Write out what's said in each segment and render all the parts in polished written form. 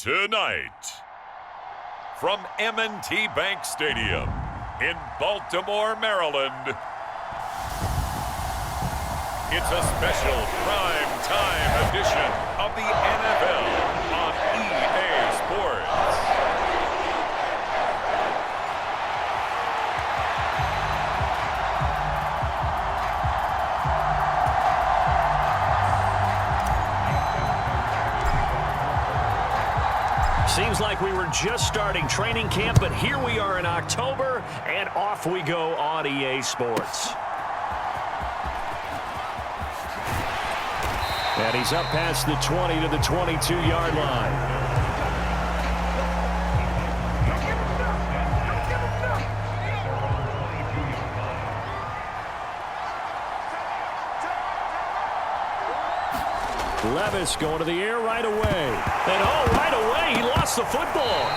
Tonight, from M&T Bank Stadium in Baltimore, Maryland, it's a special prime time edition of the NFL on EA Sports. Seems like we were just starting training camp, but here we are in October, and off we go on EA Sports. And he's up past the 20 to the 22-yard line. Levis going to the air right away. And right away, he lost the football.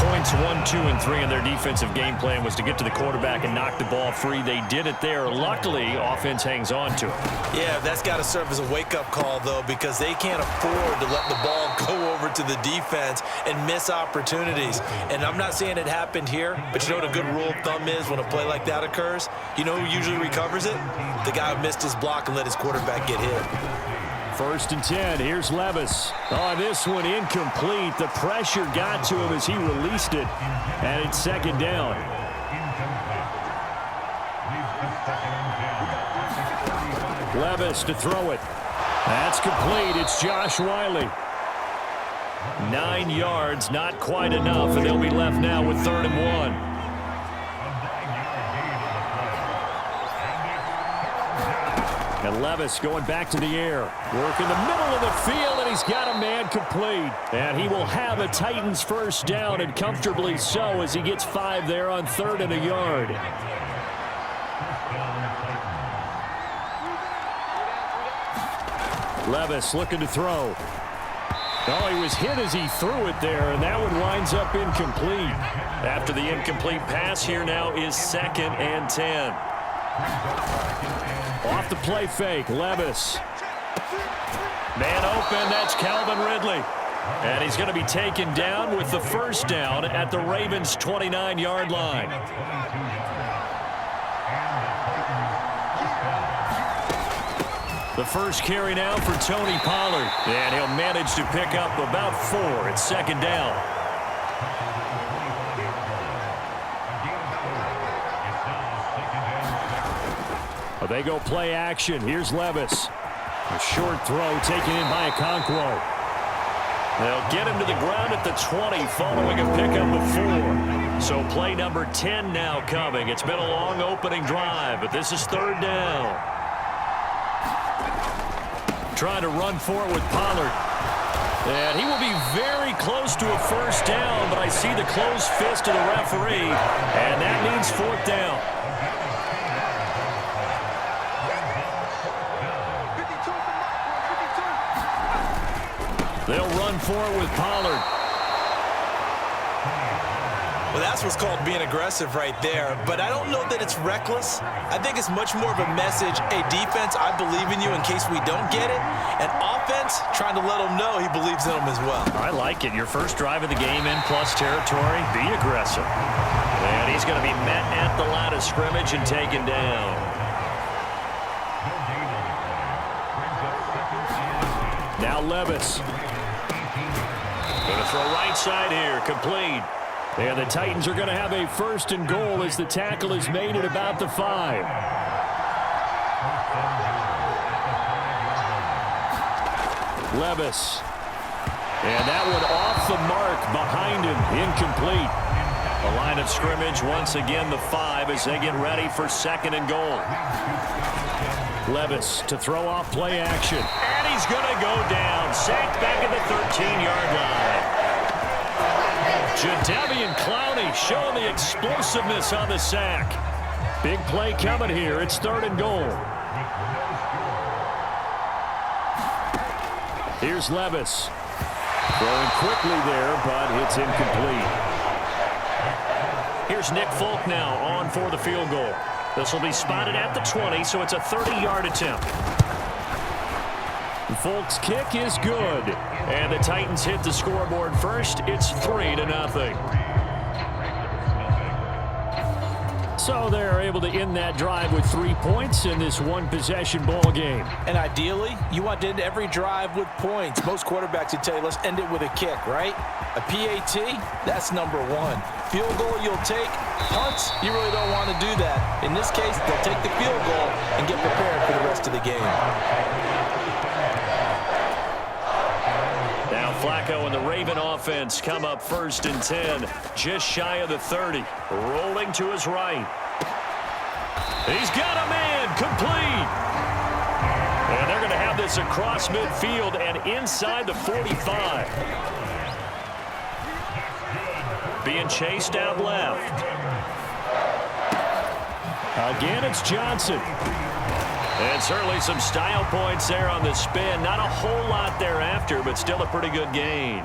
Points 1, 2, and 3 in their defensive game plan was to get to the quarterback and knock the ball free. They did it there. Luckily, offense hangs on to it. Yeah, that's got to serve as a wake-up call, though, because they can't afford to let the ball go over to the defense and miss opportunities. And I'm not saying it happened here, but you know what a good rule of thumb is when a play like that occurs? You know who usually recovers it? The guy who missed his block and let his quarterback get hit. 1st and 10. Here's Levis. This one incomplete. The pressure got to him as he released it. And it's 2nd down. Levis to throw it. That's complete. It's Josh Wiley. 9 yards, not quite enough, and they'll be left now with 3rd and 1. And Levis going back to the air. Work in the middle of the field, and he's got a man complete. And he will have a Titans 1st down, and comfortably so, as he gets 5 there on 3rd and a yard. Levis looking to throw. He was hit as he threw it there, and that one winds up incomplete. After the incomplete pass, here now is 2nd and 10. Off the play fake, Levis. Man open, that's Calvin Ridley. And he's going to be taken down with the 1st down at the Ravens' 29-yard line. The first carry now for Tony Pollard. And he'll manage to pick up about 4. It's 2nd down. They go play action. Here's Levis. A short throw taken in by Okonkwo. They'll get him to the ground at the 20 following a pickup of 4. So play number 10 now coming. It's been a long opening drive, but this is 3rd down. Trying to run for it with Pollard. And he will be very close to a 1st down, but I see the closed fist of the referee, and that means 4th down. They'll run for it with Pollard. Well, that's what's called being aggressive right there. But I don't know that it's reckless. I think it's much more of a message. Hey, defense, I believe in you in case we don't get it. And offense, trying to let them know he believes in them as well. I like it. Your first drive of the game in plus territory, be aggressive. And he's going to be met at the line of scrimmage and taken down. Now Levis. Going to throw right side here, complete. And the Titans are going to have a 1st and goal as the tackle is made at about the 5. Levis. And that one off the mark behind him, incomplete. The line of scrimmage, once again the 5 as they get ready for 2nd and goal. Levis to throw off play action. And he's going to go down. Sacked back at the 13-yard line. Jadeveon Clowney showing the explosiveness on the sack. Big play coming here. It's 3rd and goal. Here's Levis. Throwing quickly there, but it's incomplete. Here's Nick Folk now on for the field goal. This will be spotted at the 20, so it's a 30-yard attempt. Folks, kick is good. And the Titans hit the scoreboard first. It's 3-0. So they're able to end that drive with 3 points in this one-possession ball game. And ideally, you want to end every drive with points. Most quarterbacks would tell you, let's end it with a kick, right? A PAT, that's number one. Field goal you'll take. Punts, you really don't want to do that. In this case, they'll take the field goal and get prepared for the rest of the game. Now Flacco and the Raven offense come up 1st and 10, just shy of the 30. Rolling to his right. He's got a man, complete. And they're going to have this across midfield and inside the 45. Being chased out left. Again, it's Johnson. And certainly some style points there on the spin. Not a whole lot thereafter, but still a pretty good gain.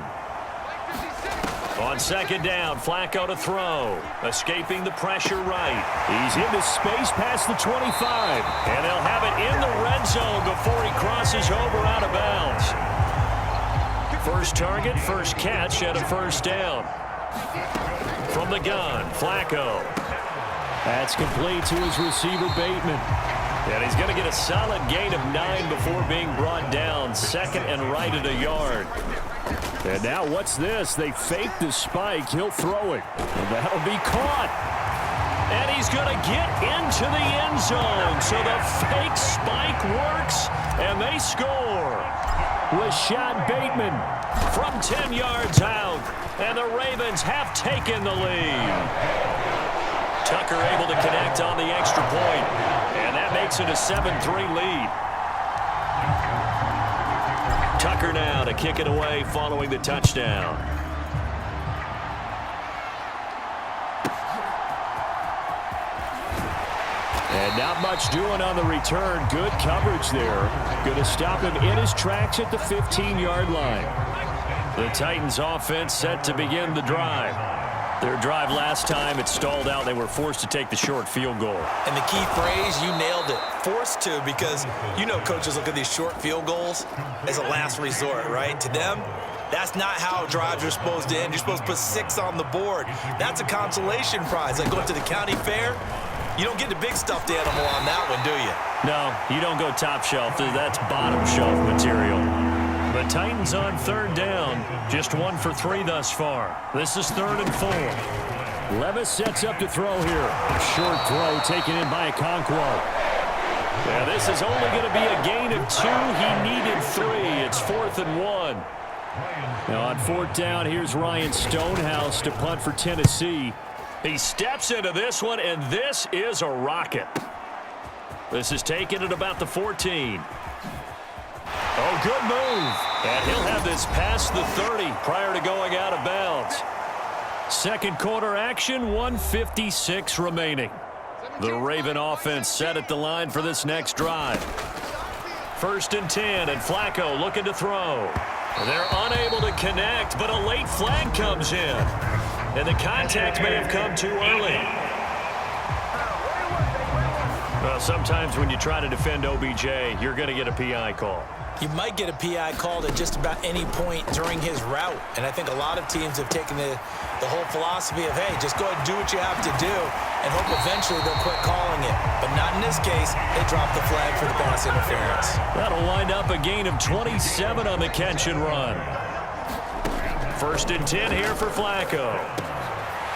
On 2nd down, Flacco to throw. Escaping the pressure right. He's into space past the 25. And they'll have it in the red zone before he crosses over out of bounds. First target, first catch at a 1st down. From the gun, Flacco. That's complete to his receiver, Bateman. And he's going to get a solid gain of 9 before being brought down. 2nd and right at a yard. And now what's this? They fake the spike. He'll throw it. And that'll be caught. And he's going to get into the end zone. So the fake spike works, and they score. Rashad Bateman from 10 yards out. And the Ravens have taken the lead. Tucker able to connect on the extra point. And that makes it a 7-3 lead. Tucker now to kick it away following the touchdown. And not much doing on the return. Good coverage there. Going to stop him in his tracks at the 15-yard line. The Titans offense set to begin the drive. Their drive last time, it stalled out. They were forced to take the short field goal. And the key phrase, you nailed it. Forced to, because you know coaches look at these short field goals as a last resort, right? To them, that's not how drives are supposed to end. You're supposed to put 6 on the board. That's a consolation prize. Like going to the county fair, you don't get the big stuffed animal on that one, do you? No, you don't go top shelf. That's bottom shelf material. The Titans on 3rd down. Just 1 for 3 thus far. This is 3rd and 4. Levis sets up to throw here. Short throw taken in by Okonkwo. Yeah, this is only going to be a gain of 2. He needed 3. It's 4th and 1. Now on 4th down, here's Ryan Stonehouse to punt for Tennessee. He steps into this one, and this is a rocket. This is taken at about the 14. Oh, good move. And he'll have this past the 30 prior to going out of bounds. 2nd quarter action, 1:56 remaining. The Raven offense set at the line for this next drive. 1st and 10, and Flacco looking to throw. They're unable to connect, but a late flag comes in. And the contact may have come too early. Well, sometimes when you try to defend OBJ, you're going to get a PI call. You might get a PI called at just about any point during his route. And I think a lot of teams have taken the whole philosophy of, hey, just go ahead and do what you have to do and hope eventually they'll quit calling it. But not in this case. They dropped the flag for the pass interference. That'll wind up a gain of 27 on the catch and run. 1st and 10 here for Flacco.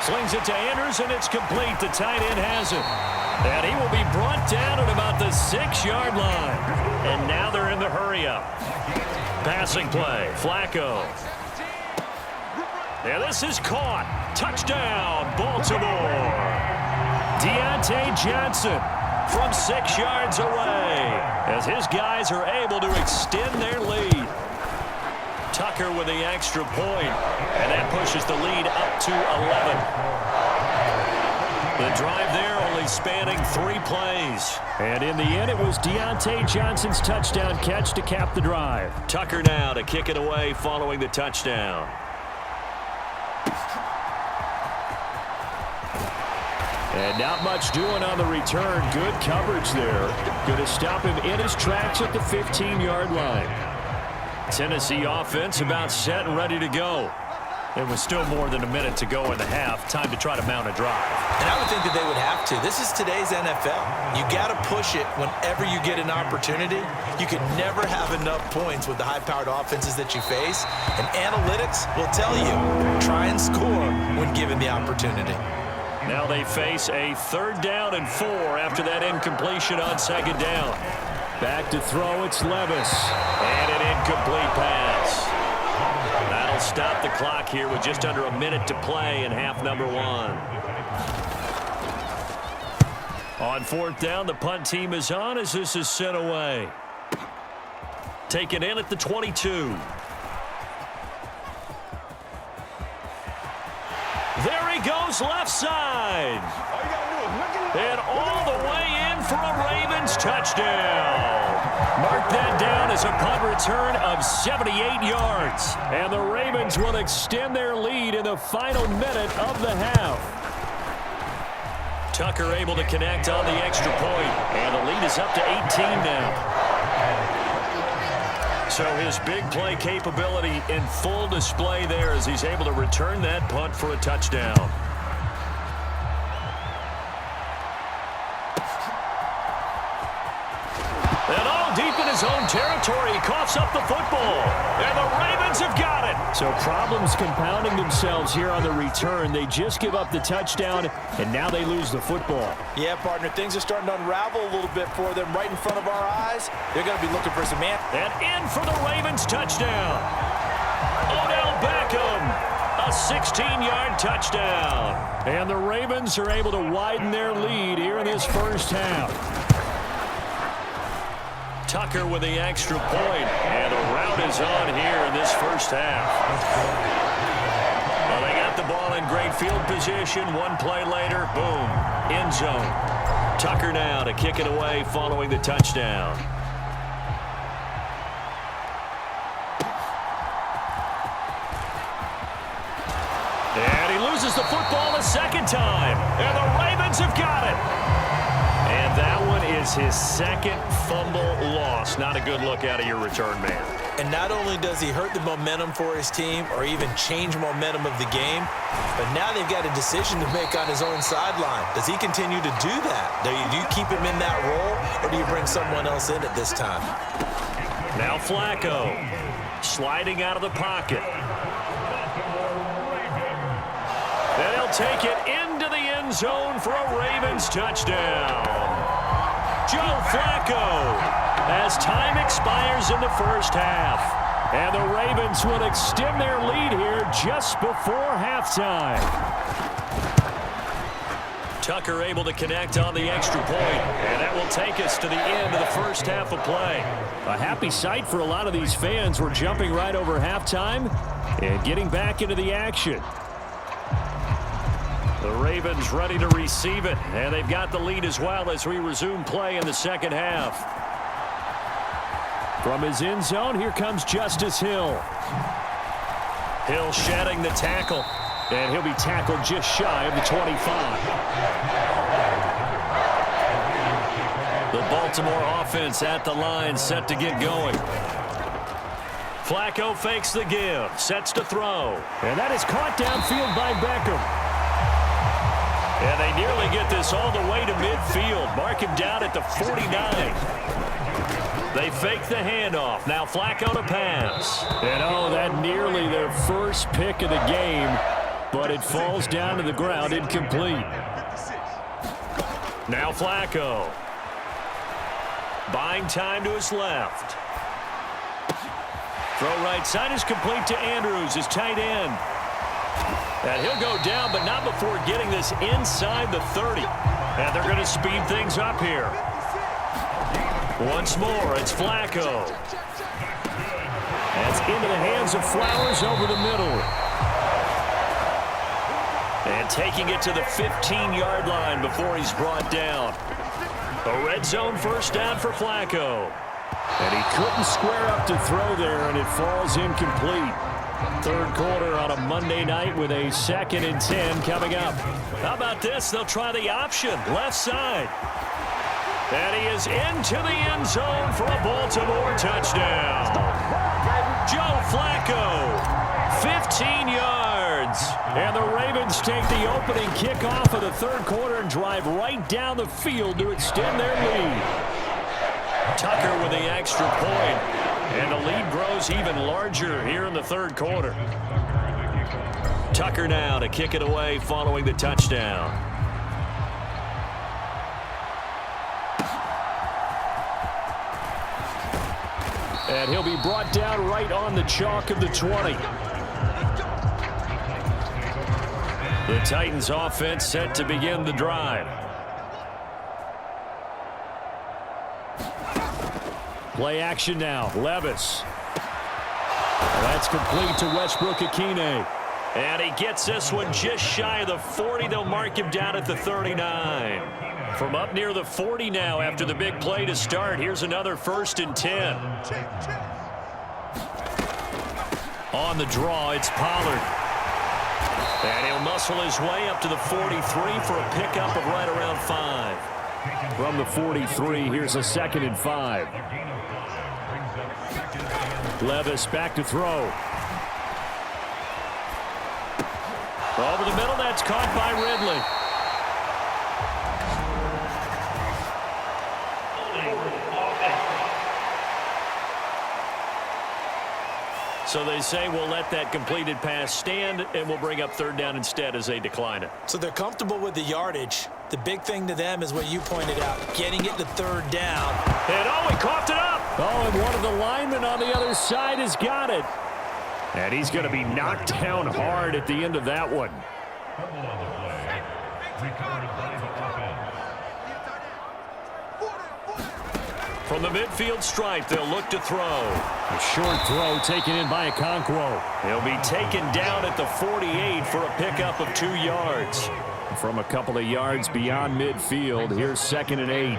Slings it to Andrews, and it's complete. The tight end has it. And he will be brought down at about the 6-yard line. And now they're in the hurry-up. Passing play, Flacco. And this is caught. Touchdown, Baltimore. Deontay Johnson from 6 yards away as his guys are able to extend their lead. Tucker with the extra point, and that pushes the lead up to 11. The drive there only spanning 3 plays. And in the end, it was Deontay Johnson's touchdown catch to cap the drive. Tucker now to kick it away following the touchdown. And not much doing on the return. Good coverage there. Going to stop him in his tracks at the 15-yard line. Tennessee offense about set and ready to go. It was still more than a minute to go in the half. Time to try to mount a drive. And I would think that they would have to. This is today's NFL. You got to push it whenever you get an opportunity. You can never have enough points with the high-powered offenses that you face. And analytics will tell you, try and score when given the opportunity. Now they face a 3rd down and 4 after that incompletion on 2nd down. Back to throw, it's Levis. And an incomplete pass. That'll stop the clock here with just under a minute to play in half number 1. On 4th down, the punt team is on as this is sent away. Taken in at the 22. There he goes left side. And all the way in for a Ravens touchdown. Mark that down as a punt return of 78 yards. And the Ravens will extend their lead in the final minute of the half. Tucker able to connect on the extra point. And the lead is up to 18 now. So his big play capability in full display there as he's able to return that punt for a touchdown. And all deep in his own territory, he coughs up the football. And the Ravens have got it. So problems compounding themselves here on the return. They just give up the touchdown, and now they lose the football. Yeah, partner, things are starting to unravel a little bit for them right in front of our eyes. They're going to be looking for some man. And in for the Ravens touchdown. Odell Beckham, a 16-yard touchdown. And the Ravens are able to widen their lead here in this first half. Tucker with the extra point, and the route is on here in this first half. Well, they got the ball in great field position. One play later, boom, end zone. Tucker now to kick it away following the touchdown. And he loses the football a second time, and the Ravens have got it. And that one is his second fumble loss. Not a good look out of your return man. And not only does he hurt the momentum for his team or even change momentum of the game, but now they've got a decision to make on his own sideline. Does he continue to do that? Do you keep him in that role, or do you bring someone else in at this time? Now Flacco sliding out of the pocket. And he'll take it into the end zone for a Ravens touchdown. Joe Flacco as time expires in the first half. And the Ravens will extend their lead here just before halftime. Tucker able to connect on the extra point, and that will take us to the end of the first half of play. A happy sight for a lot of these fans. We're jumping right over halftime and getting back into the action. The Ravens ready to receive it, and they've got the lead as well as we resume play in the second half. From his end zone, here comes Justice Hill. Hill shedding the tackle, and he'll be tackled just shy of the 25. The Baltimore offense at the line, set to get going. Flacco fakes the give, sets to throw. And that is caught downfield by Beckham. And they nearly get this all the way to midfield. Mark him down at the 49. They fake the handoff. Now Flacco to pass. And oh, that nearly their first pick of the game, but it falls down to the ground incomplete. Now Flacco. Buying time to his left. Throw right side is complete to Andrews, his tight end. And he'll go down, but not before getting this inside the 30. And they're going to speed things up here. Once more, it's Flacco. That's into the hands of Flowers over the middle. And taking it to the 15-yard line before he's brought down. A red zone first down for Flacco. And he couldn't square up to throw there, and it falls incomplete. Third quarter on a Monday night with a 2nd and 10 coming up. How about this? They'll try the option, left side. And he is into the end zone for a Baltimore touchdown. Joe Flacco, 15 yards. And the Ravens take the opening kickoff of the third quarter and drive right down the field to extend their lead. Tucker with the extra point, and the lead grows even larger here in the third quarter. Tucker now to kick it away following the touchdown. And he'll be brought down right on the chalk of the 20. The Titans offense set to begin the drive. Play action now. Levis. That's complete to Westbrook-Ikhine. And he gets this one just shy of the 40. They'll mark him down at the 39. From up near the 40 now after the big play to start. Here's another 1st and 10. On the draw, it's Pollard. And he'll muscle his way up to the 43 for a pickup of right around 5. From the 43, here's a 2nd and 5. Levis back to throw. Over the middle, that's caught by Ridley. So they say we'll let that completed pass stand, and we'll bring up 3rd down instead as they decline it. So they're comfortable with the yardage. The big thing to them is what you pointed out, getting it to 3rd down. And he coughed it up. Oh, and one of the linemen on the other side has got it. And he's going to be knocked down hard at the end of that one. From the midfield stripe, they'll look to throw. A short throw taken in by Okonkwo. He'll be taken down at the 48 for a pickup of 2 yards. From a couple of yards beyond midfield, here's 2nd and 8.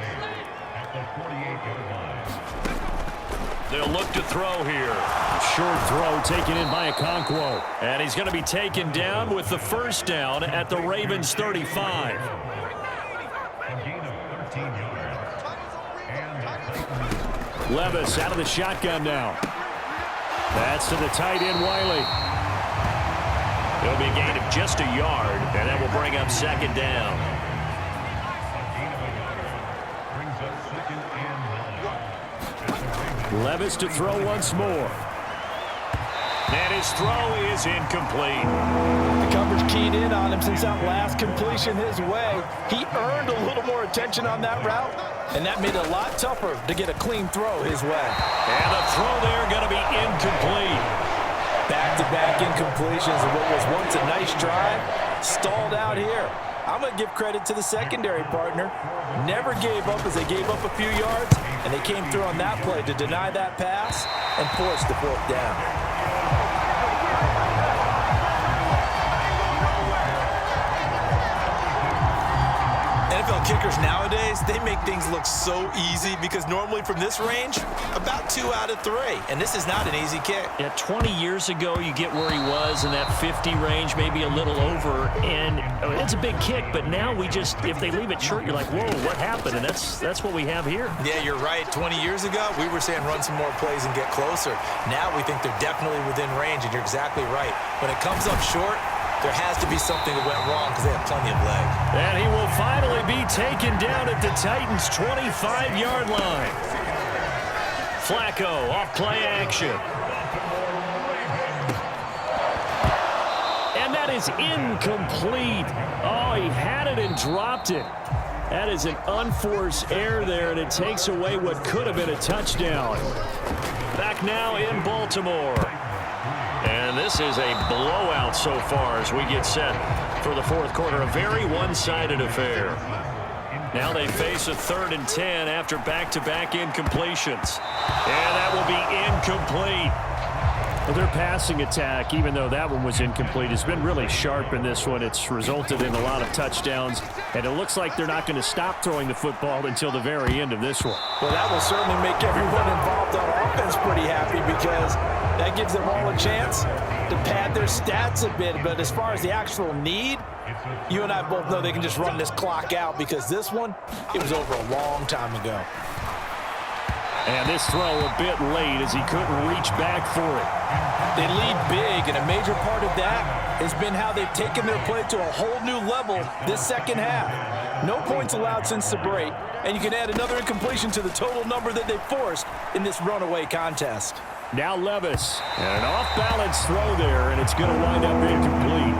They'll look to throw here. A short throw taken in by Okonkwo. And he's going to be taken down with the 1st down at the Ravens 35. Levis out of the shotgun now. That's to the tight end, Wiley. It'll be a gain of just a yard, and that will bring up 2nd down. Levis to throw once more. And his throw is incomplete. The coverage keyed in on him since that last completion his way. He earned a little more attention on that route, and that made it a lot tougher to get a clean throw his way. And the throw there going to be incomplete. Back-to-back incompletions of what was once a nice drive, stalled out here. I'm going to give credit to the secondary partner. Never gave up as they gave up a few yards, and they came through on that play to deny that pass and force the 4th down. NFL kickers nowadays, they make things look so easy because normally from this range, about 2 out of 3. And this is not an easy kick. Yeah, 20 years ago, you get where he was in that 50 range, maybe a little over. And it's a big kick, but now we just, if they leave it short, you're like, whoa, what happened? And that's what we have here. Yeah, you're right. 20 years ago, we were saying run some more plays and get closer. Now we think they're definitely within range, and you're exactly right. When it comes up short, there has to be something that went wrong because they have plenty of leg. And he will finally be taken down at the Titans' 25-yard line. Flacco off play action. And that is incomplete. Oh, he had it and dropped it. That is an unforced error there, and it takes away what could have been a touchdown. Back now in Baltimore. And this is a blowout so far as we get set for the 4th quarter. A very one-sided affair. Now they face a 3rd and 10 after back-to-back incompletions. And that will be incomplete. Well, their passing attack, even though that one was incomplete, has been really sharp in this one. It's resulted in a lot of touchdowns, and it looks like they're not going to stop throwing the football until the very end of this one. Well, that will certainly make everyone involved on offense pretty happy because that gives them all a chance to pad their stats a bit. But as far as the actual need, you and I both know they can just run this clock out because this one, it was over a long time ago. And this throw a bit late as he couldn't reach back for it. They lead big, and a major part of that has been how they've taken their play to a whole new level this second half. No points allowed since the break, and you can add another incompletion to the total number that they forced in this runaway contest. Now Levis, and an off-balance throw there, and it's going to wind up incomplete.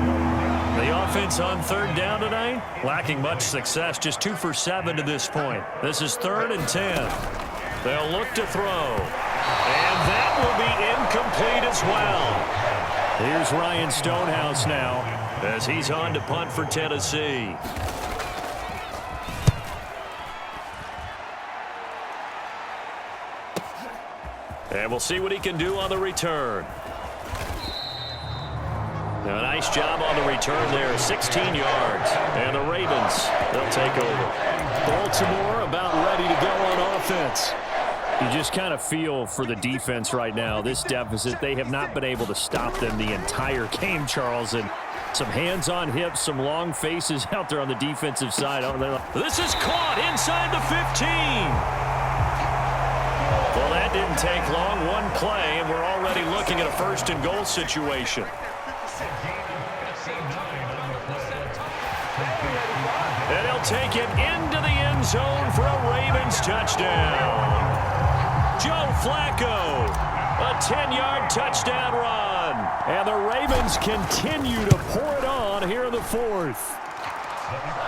The offense on third down tonight, lacking much success, just 2 for 7 to this point. This is 3rd and 10. They'll look to throw. And that will be incomplete as well. Here's Ryan Stonehouse now as he's on to punt for Tennessee. And we'll see what he can do on the return. A nice job on the return there, 16 yards. And the Ravens, they'll take over. Baltimore about ready to go on offense. You just kind of feel for the defense right now. This deficit, they have not been able to stop them the entire game, Charles. And some hands on hips, some long faces out there on the defensive side. This is caught inside the 15. Well, that didn't take long. One play, and we're already looking at a 1st and goal situation. And he'll take it into the end zone for a Ravens touchdown. Joe Flacco, a 10-yard touchdown run. And the Ravens continue to pour it on here in the 4th.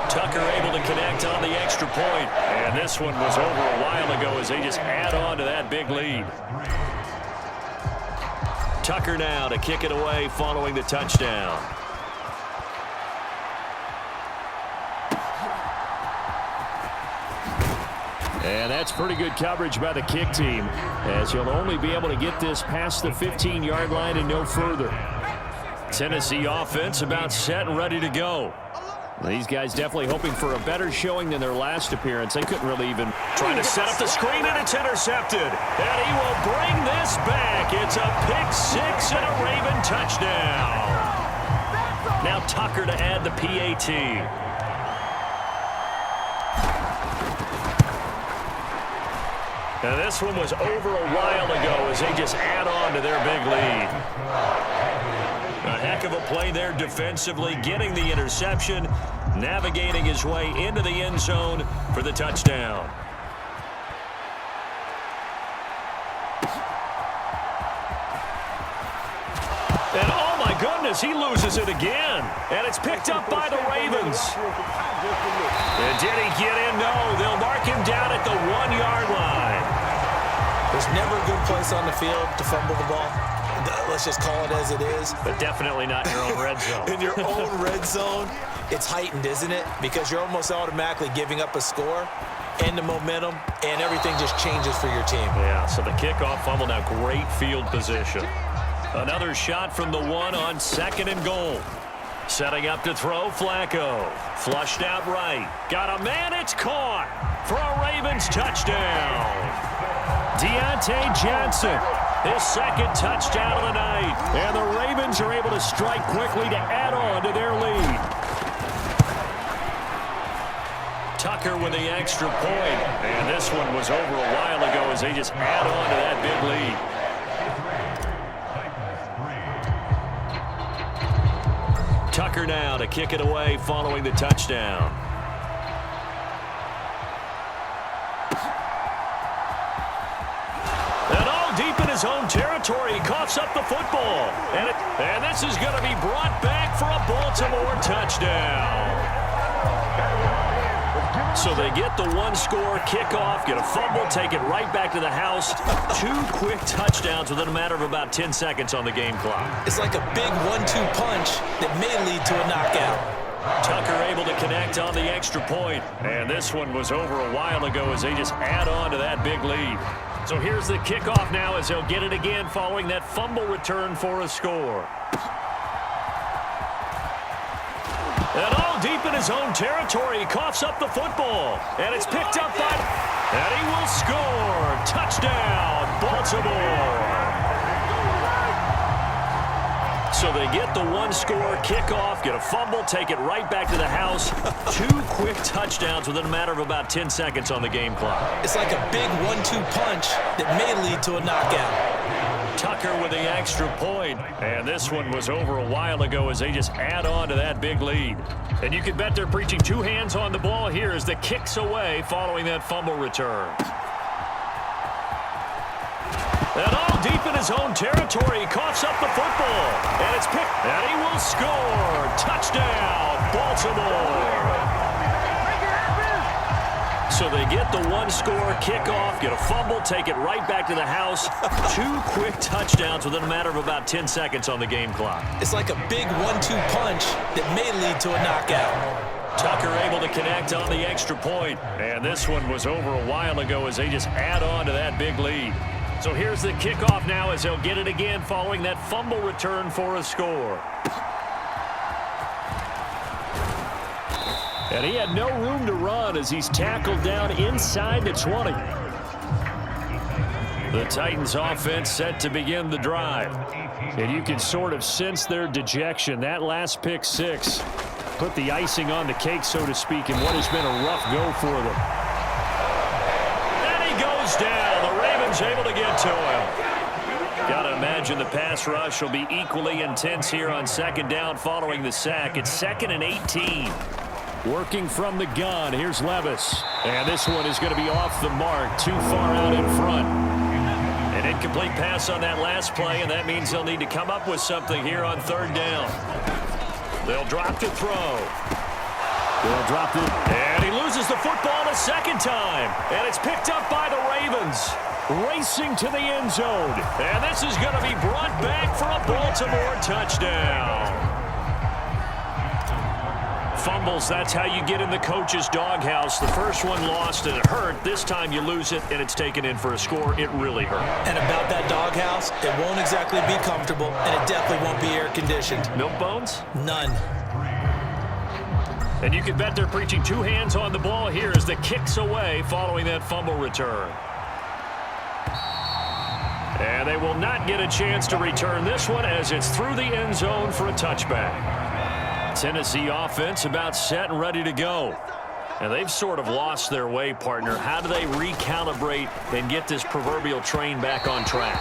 Tucker able to connect on the extra point. And this one was over a while ago as they just add on to that big lead. Tucker now to kick it away following the touchdown. And that's pretty good coverage by the kick team, as he'll only be able to get this past the 15-yard line and no further. Tennessee offense about set and ready to go. These guys definitely hoping for a better showing than their last appearance. They couldn't really even... Trying to set up the screen, and it's intercepted. And he will bring this back. It's a pick-6 and a Raven touchdown. Now Tucker to add the PAT. Now this one was over a while ago as they just add on to their big lead. A heck of a play there defensively, getting the interception, navigating his way into the end zone for the touchdown. And oh my goodness, he loses it again. And it's picked up by the Ravens. And did he get in? No, they'll mark him down at the 1-yard line. There's never a good place on the field to fumble the ball. Let's just call it as it is. But definitely not in your own red zone. In your own red zone, it's heightened, isn't it? Because you're almost automatically giving up a score and the momentum, and everything just changes for your team. Yeah, so the kickoff fumble, now great field position. Another shot from the 1 on 2nd and goal. Setting up to throw, Flacco. Flushed out right. Got a man, it's caught for a Ravens touchdown. Deontay Johnson, his 2nd touchdown of the night. And the Ravens are able to strike quickly to add on to their lead. Tucker with the extra point. And this one was over a while ago as they just add on to that big lead. Tucker now to kick it away following the touchdown. And all deep in his own territory, he coughs up the football. And this is going to be brought back for a Baltimore touchdown. So they get the 1-score kickoff, get a fumble, take it right back to the house. 2 quick touchdowns within a matter of about 10 seconds on the game clock. It's like a big 1-2 punch that may lead to a knockout. Tucker able to connect on the extra point. And this one was over a while ago as they just add on to that big lead. So here's the kickoff now as they'll get it again following that fumble return for a score. And all deep in his own territory, he coughs up the football. And it's picked up by... And he will score. Touchdown, Baltimore. So they get the one-score kickoff, get a fumble, take it right back to the house. 2 quick touchdowns within a matter of about 10 seconds on the game clock. It's like a big 1-2 punch that may lead to a knockout. Tucker with the extra point. And this one was over a while ago as they just add on to that big lead. And you can bet they're preaching 2 hands on the ball here as the kick's away following that fumble return. And all deep in his own territory, he coughs up the football. And it's picked, and he will score. Touchdown, Baltimore. So they get the one-score kickoff, get a fumble, take it right back to the house. 2 quick touchdowns within a matter of about 10 seconds on the game clock. It's like a big 1-2 punch that may lead to a knockout. Tucker able to connect on the extra point. And this one was over a while ago as they just add on to that big lead. So here's the kickoff now as they'll get it again following that fumble return for a score. And he had no room to run as he's tackled down inside the 20. The Titans offense set to begin the drive. And you can sort of sense their dejection. That last pick 6 put the icing on the cake, so to speak, in what has been a rough go for them. And he goes down. The Ravens able to get to him. Got to imagine the pass rush will be equally intense here on second down following the sack. It's 2nd and 18. Working from the gun, here's Levis. And this one is going to be off the mark, too far out in front. An incomplete pass on that last play, and that means they'll need to come up with something here on 3rd down. They'll drop to throw. They'll drop it. And he loses the football a second time. And it's picked up by the Ravens. Racing to the end zone. And this is going to be brought back for a Baltimore touchdown. Fumbles, that's how you get in the coach's doghouse. The first one lost and it hurt. This time you lose it and it's taken in for a score. It really hurt. And about that doghouse, it won't exactly be comfortable, and it definitely won't be air-conditioned. Milk bones? None. And you can bet they're preaching 2 hands on the ball here as the kick's away following that fumble return. And they will not get a chance to return this one as it's through the end zone for a touchback. Tennessee offense about set and ready to go. And they've sort of lost their way, partner. How do they recalibrate and get this proverbial train back on track?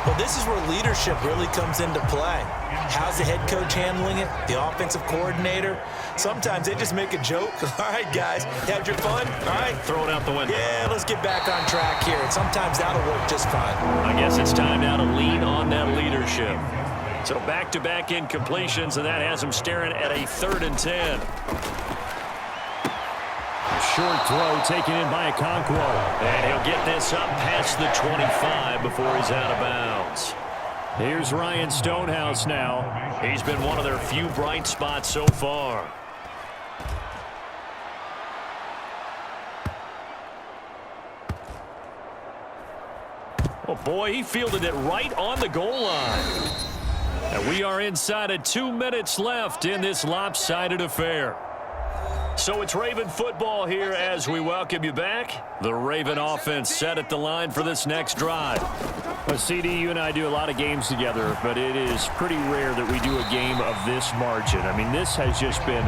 Well, this is where leadership really comes into play. How's the head coach handling it? The offensive coordinator? Sometimes they just make a joke. All right, guys, you had your fun? All right. Throw it out the window. Yeah, let's get back on track here. And sometimes that'll work just fine. I guess it's time now to lean on that leadership. So back-to-back incompletions, and that has them staring at a 3rd and 10. Short throw taken in by Okonkwo. And he'll get this up past the 25 before he's out of bounds. Here's Ryan Stonehouse now. He's been one of their few bright spots so far. Oh, boy, he fielded it right on the goal line. And we are inside of 2 minutes left in this lopsided affair. So it's Raven football here as we welcome you back. The Raven offense set at the line for this next drive. Well, CD, you and I do a lot of games together, but it is pretty rare that we do a game of this margin. I mean, this has just been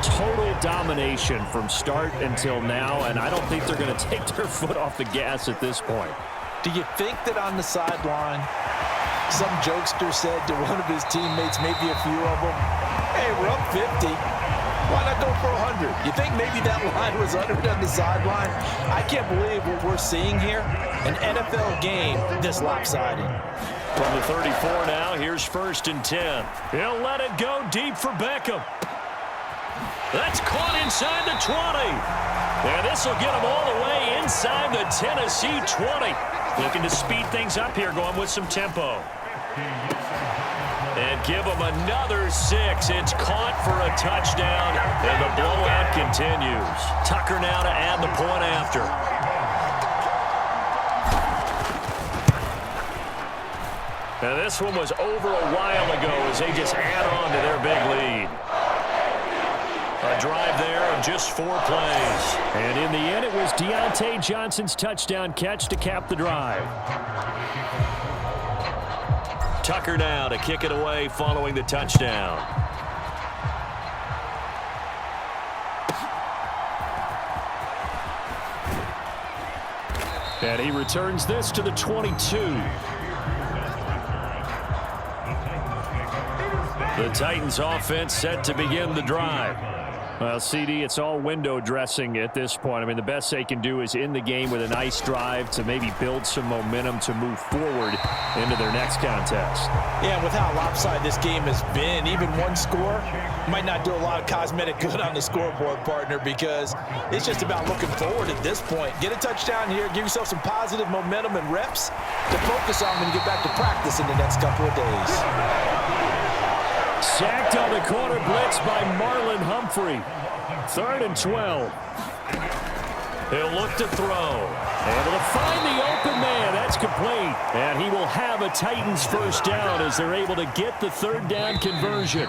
total domination from start until now, and I don't think they're going to take their foot off the gas at this point. Do you think that on the sideline, some jokester said to one of his teammates, maybe a few of them, hey, we're up 50. Why not go for 100? You think maybe that line was uttered on the sideline? I can't believe what we're seeing here. An NFL game this lopsided. From the 34 now, here's 1st and 10. He'll let it go deep for Beckham. That's caught inside the 20. And this will get him all the way inside the Tennessee 20. Looking to speed things up here, going with some tempo. And give him another 6. It's caught for a touchdown, and the blowout continues. Tucker now to add the point after. Now this one was over a while ago as they just add on to their big lead. A drive there of just 4 plays. And in the end, it was Deontay Johnson's touchdown catch to cap the drive. Tucker now to kick it away following the touchdown. And he returns this to the 22. The Titans offense set to begin the drive. Well, CD, it's all window dressing at this point. I mean, the best they can do is in the game with a nice drive to maybe build some momentum to move forward into their next contest. Yeah, and with how lopsided this game has been, even one score might not do a lot of cosmetic good on the scoreboard, partner, because it's just about looking forward at this point. Get a touchdown here, give yourself some positive momentum and reps to focus on when you get back to practice in the next couple of days. Sacked on the corner blitz by Marlon Humphrey. 3rd and 12. He'll look to throw. Able to find the open man. That's complete. And he will have a Titans first down as they're able to get the 3rd down conversion.